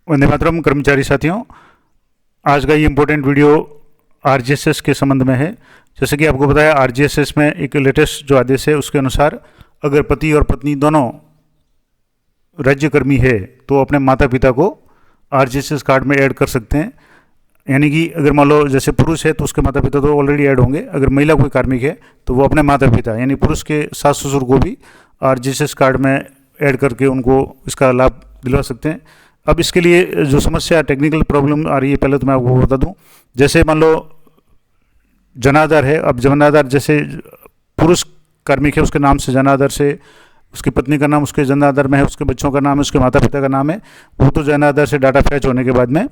वंदे मातरम कर्मचारी साथियों, आज का ये इम्पोर्टेंट वीडियो आरजीएसएस के संबंध में है। जैसे कि आपको बताया, आरजीएसएस में एक लेटेस्ट जो आदेश है उसके अनुसार अगर पति और पत्नी दोनों राज्यकर्मी है तो अपने माता पिता को आरजीएसएस कार्ड में ऐड कर सकते हैं। यानी कि अगर मान लो जैसे पुरुष है तो उसके माता पिता तो ऑलरेडी ऐड होंगे, अगर महिला कोई कार्मिक है तो वो अपने माता पिता यानी पुरुष के सास ससुर को भी आरजीएसएस कार्ड में ऐड करके उनको इसका लाभ दिलवा सकते हैं। अब इसके लिए जो समस्या टेक्निकल प्रॉब्लम आ रही है, पहले तो मैं आपको बता दूं। जैसे मान लो जनाधार है, अब जनाधार जैसे पुरुष कार्मिक है उसके नाम से जनाधार से उसकी पत्नी का नाम उसके जनाधार में है, उसके बच्चों का नाम है, उसके माता पिता का नाम है, वो तो जनाधार से डाटा फैच होने के बाद में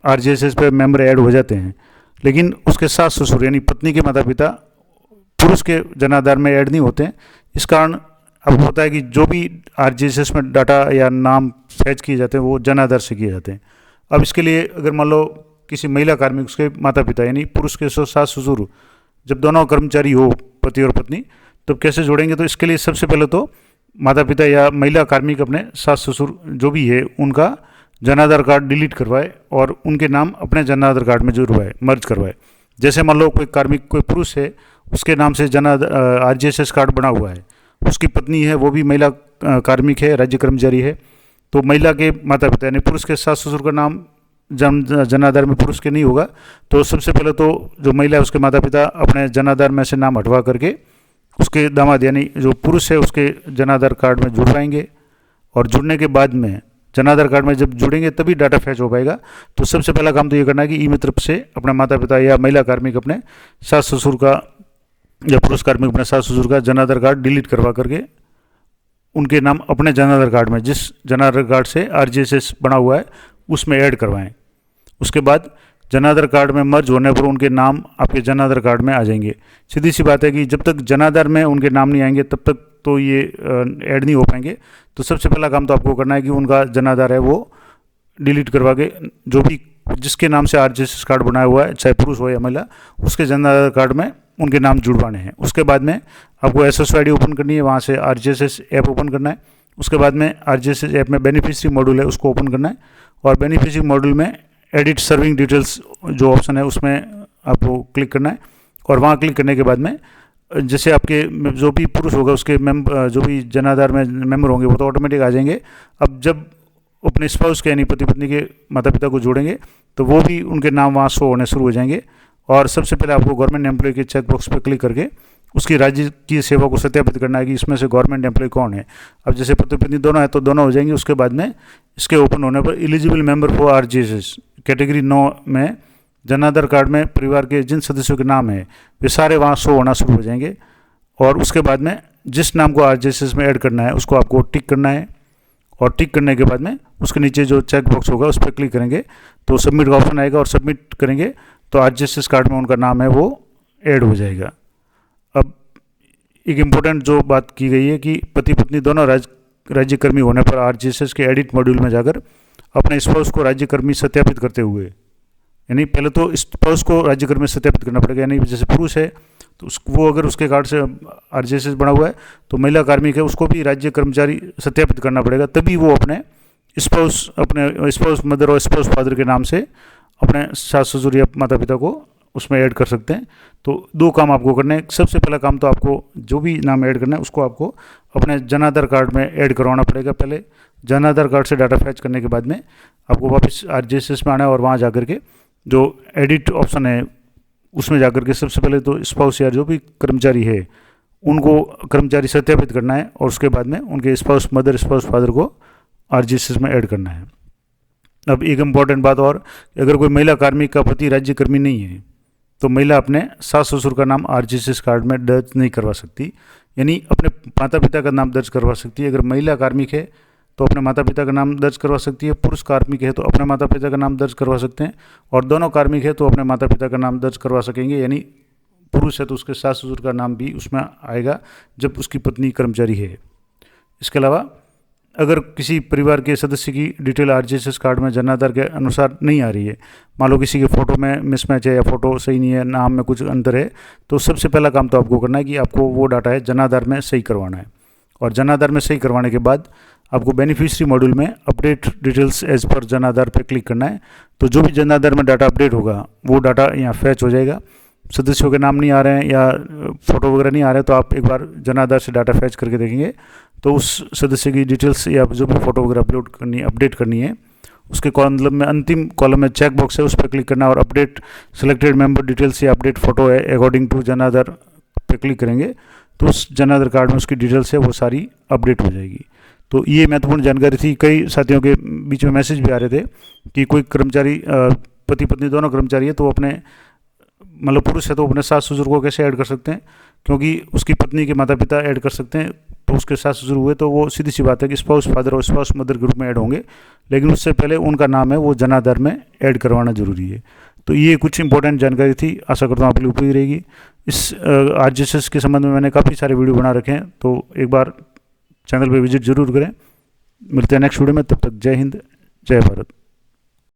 आरजीएसएस पे मेंबर ऐड हो जाते हैं। लेकिन उसके सास ससुर यानी पत्नी के माता पिता पुरुष के जनाधार में ऐड नहीं होते हैं। इस कारण अब होता है कि जो भी आरजीएसएस में डाटा या नाम फैच किए जाते हैं वो जनाधार से किए जाते हैं। अब इसके लिए अगर मान लो किसी महिला कार्मिक उसके माता पिता यानी पुरुष के सास ससुर जब दोनों कर्मचारी हो, पति और पत्नी, तो कैसे जोड़ेंगे? तो इसके लिए सबसे पहले तो माता पिता या महिला कार्मिक अपने सास ससुर जो भी है उनका जनाधार कार्ड डिलीट करवाए और उनके नाम अपने जनाधार कार्ड में जुड़वाए, मर्ज करवाए। जैसे मान लो कोई कार्मिक कोई पुरुष है उसके नाम से आरजीएसएस कार्ड बना हुआ है, उसकी पत्नी है वो भी महिला कार्मिक है, राज्य कर्मचारी है, तो महिला के माता पिता यानी पुरुष के सास ससुर का नाम जनाधार में पुरुष के नहीं होगा। तो सबसे पहले तो जो महिला है उसके माता पिता अपने जनाधार में से नाम हटवा करके उसके दामाद यानी जो पुरुष है उसके जनाधार कार्ड में जुड़वाएंगे। और जुड़ने के बाद में जनाधार कार्ड में जब जुड़ेंगे तभी डाटा फैच हो पाएगा। तो सबसे पहला काम तो ये करना है कि ई मित्र से अपने माता पिता या महिला कार्मिक अपने सास ससुर का या पुरुष कार्मिक अपने सास ससुर का जनाधार कार्ड डिलीट करवा करके उनके नाम अपने जनाधार कार्ड में जिस जनाधार कार्ड से आरजीएसएस बना हुआ है उसमें ऐड करवाएं। उसके बाद जनाधार कार्ड में मर्ज होने पर उनके नाम आपके जनाधार कार्ड में आ जाएंगे। सीधी सी बात है कि जब तक जनाधार में उनके नाम नहीं आएंगे तब तक तो ये ऐड नहीं हो पाएंगे। तो सबसे पहला काम तो आपको करना है कि उनका जनाधार है वो डिलीट करवा के जो भी जिसके नाम से आरजीएसएस कार्ड बनाया हुआ है चाहे पुरुष हो या महिला उसके जनाधार कार्ड में उनके नाम जुड़वाने हैं। उसके बाद में आपको SSID ओपन करनी है, वहाँ से आरजीएसएस ऐप ओपन करना है। उसके बाद में आरजीएसएस ऐप में बेनिफिशियरी मॉड्यूल है उसको ओपन करना है और बेनिफिशियरी मॉड्यूल में एडिट सर्विंग डिटेल्स जो ऑप्शन है उसमें आपको क्लिक करना है। और वहाँ क्लिक करने के बाद में जैसे आपके जो भी पुरुष होगा उसके जो भी जनाधार में मेंबर होंगे वो तो ऑटोमेटिक आ जाएंगे। अब जब अपने स्पाउस के यानी पति पत्नी के माता पिता को जोड़ेंगे तो वो भी उनके नाम वहाँ शो होने शुरू हो जाएंगे। और सबसे पहले आपको गवर्नमेंट एम्प्लॉय के चेक बॉक्स पर क्लिक करके उसकी राज्य की सेवा को सत्यापित करना है कि इसमें से गवर्नमेंट एम्प्लॉय कौन है। अब जैसे पति पत्नी दोनों है तो दोनों हो जाएंगे। उसके बाद में इसके ओपन होने पर एलिजिबल मेंबर फॉर आरजीएसएस कैटेगरी 9 में जनाधार कार्ड में परिवार के जिन सदस्यों के नाम है वे सारे वहाँ शो होना शुरू हो जाएंगे। और उसके बाद में जिस नाम को आरजीएसएस में ऐड करना है उसको आपको टिक करना है और टिक करने के बाद में उसके नीचे जो चेक बॉक्स होगा उस पर क्लिक करेंगे तो सबमिट का ऑप्शन आएगा और सबमिट करेंगे तो आरजीएसएस कार्ड में उनका नाम है वो ऐड हो जाएगा। अब एक इम्पोर्टेंट जो बात की गई है कि पति पत्नी दोनों राज्यकर्मी होने पर आरजीएसएस के एडिट मॉड्यूल में जाकर अपने स्पाउस को राज्यकर्मी सत्यापित करते हुए यानी पहले तो स्पाउस को राज्यकर्मी सत्यापित करना पड़ेगा। यानी जैसे पुरुष है तो वो अगर उसके कार्ड से आरजीएसएस बना हुआ है तो महिला कार्मिक है उसको भी राज्य कर्मचारी सत्यापित करना पड़ेगा, तभी वो अपने स्पाउस मदर और स्पाउस फादर के नाम से अपने सास ससुर या माता पिता को उसमें ऐड कर सकते हैं। तो दो काम आपको करने हैं। सबसे पहला काम तो आपको जो भी नाम ऐड करना है उसको आपको अपने जनाधार कार्ड में ऐड करवाना पड़ेगा। पहले जनाधार कार्ड से डाटा फैच करने के बाद में आपको वापस आरजीएसएस में आना है और वहाँ जाकर के जो एडिट ऑप्शन है उसमें जाकर के सबसे पहले तो स्पाउस या जो भी कर्मचारी है उनको कर्मचारी सत्यापित करना है और उसके बाद में उनके स्पाउस मदर स्पाउस फादर को आरजीएसएस में ऐड करना है। अब एक इम्पॉर्टेंट बात और, अगर कोई महिला कार्मिक का पति राज्यकर्मी नहीं है तो महिला अपने सास ससुर का नाम आरजीएसएस कार्ड में दर्ज नहीं करवा सकती, यानी अपने माता पिता का नाम दर्ज करवा सकती है। अगर महिला कार्मिक है तो अपने माता पिता का नाम दर्ज करवा सकती है, पुरुष कार्मिक है तो अपने माता पिता का नाम दर्ज करवा सकते हैं और दोनों कार्मिक है तो अपने माता पिता का नाम दर्ज करवा सकेंगे। यानी पुरुष है तो उसके सास ससुर का नाम भी उसमें आएगा जब उसकी पत्नी कर्मचारी है। इसके अलावा अगर किसी परिवार के सदस्य की डिटेल आरजीएसएस कार्ड में जनाधार के अनुसार नहीं आ रही है, मान लो किसी के फ़ोटो में मिसमैच है या फ़ोटो सही नहीं है, नाम में कुछ अंतर है, तो सबसे पहला काम तो आपको करना है कि आपको वो डाटा है जनाधार में सही करवाना है। और जनाधार में सही करवाने के बाद आपको बेनिफिशियरी मॉड्यूल में update details as per Jan Aadhaar पे क्लिक करना है। तो जो भी जन आधार में डाटा अपडेट होगा वो डाटा यहाँ फैच हो जाएगा। सदस्यों के नाम नहीं आ रहे हैं या फ़ोटो वगैरह नहीं आ रहे हैं तो आप एक बार जन आधार से डाटा फैच करके देखेंगे तो उस सदस्य की डिटेल्स या जो भी फ़ोटो वगैरह अपडेट करनी है उसके कॉलम में अंतिम कॉलम में चेक बॉक्स है उस पर क्लिक करना और अपडेट सेलेक्टेड मेंबर डिटेल्स या अपडेट फ़ोटो है अकॉर्डिंग टू जन आधार पे क्लिक करेंगे तो उस जन आधार कार्ड में उसकी डिटेल्स है वो सारी अपडेट हो जाएगी। तो ये महत्वपूर्ण जानकारी थी। कई साथियों के बीच में मैसेज भी आ रहे थे कि कोई कर्मचारी पति पत्नी दोनों कर्मचारी है तो अपने मतलब पुरुष है तो अपने सास ससुर को कैसे ऐड कर सकते हैं, क्योंकि उसकी पत्नी के माता पिता ऐड कर सकते हैं तो उसके सास ससुर हुए तो वो सीधी सी बात है कि स्पाउस फादर और स्पाउस मदर के रूप में ऐड होंगे, लेकिन उससे पहले उनका नाम है वो जन आधार में ऐड करवाना जरूरी है। तो ये कुछ इंपॉर्टेंट जानकारी थी, आशा करता हूँ आप लोग उपयोगी रहेगी। इस आरजीएसएस के संबंध में मैंने काफ़ी सारे वीडियो बना रखे हैं तो एक बार चैनल पर विजिट जरूर करें। मिलते हैं नेक्स्ट वीडियो में, तब तक जय हिंद जय भारत।